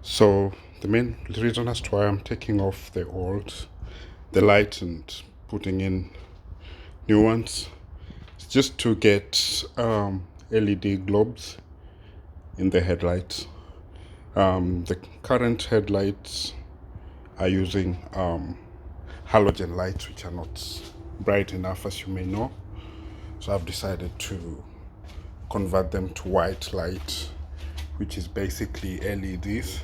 So the main reason as to why I'm taking off the light and putting in new ones is just to get LED globes in the headlights. The current headlights are using halogen lights, which are not bright enough, as you may know. So I've decided to convert them to white light, which is basically LEDs.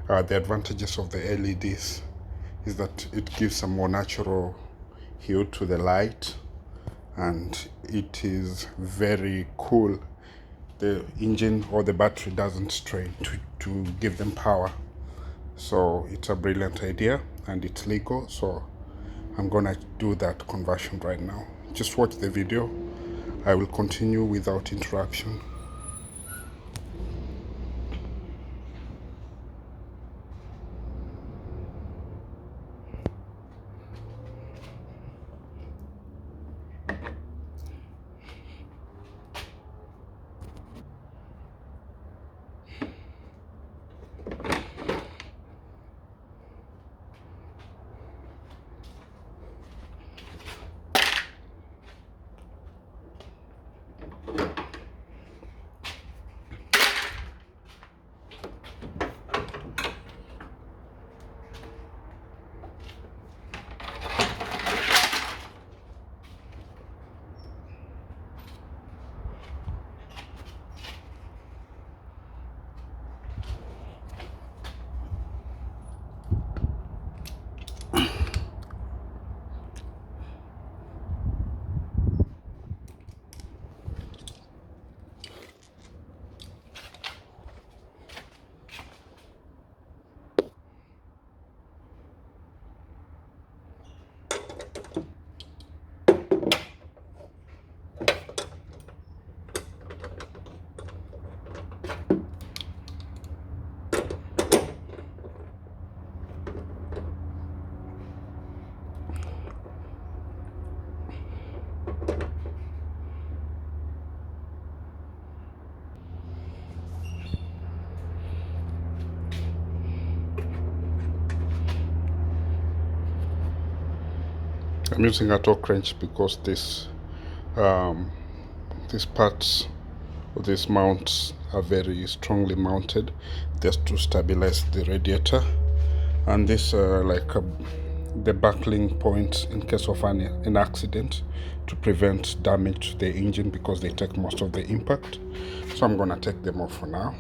The advantages of the LEDs is that it gives a more natural hue to the light, and it is very cool. The engine or the battery doesn't strain to give them power. So it's a brilliant idea and it's legal. So I'm gonna do that conversion right now. Just watch the video. I will continue without interruption. I'm using a torque wrench because these parts or these mounts are very strongly mounted just to stabilize the radiator, and this the buckling points in case of an accident to prevent damage to the engine because they take most of the impact. So I'm gonna take them off for now.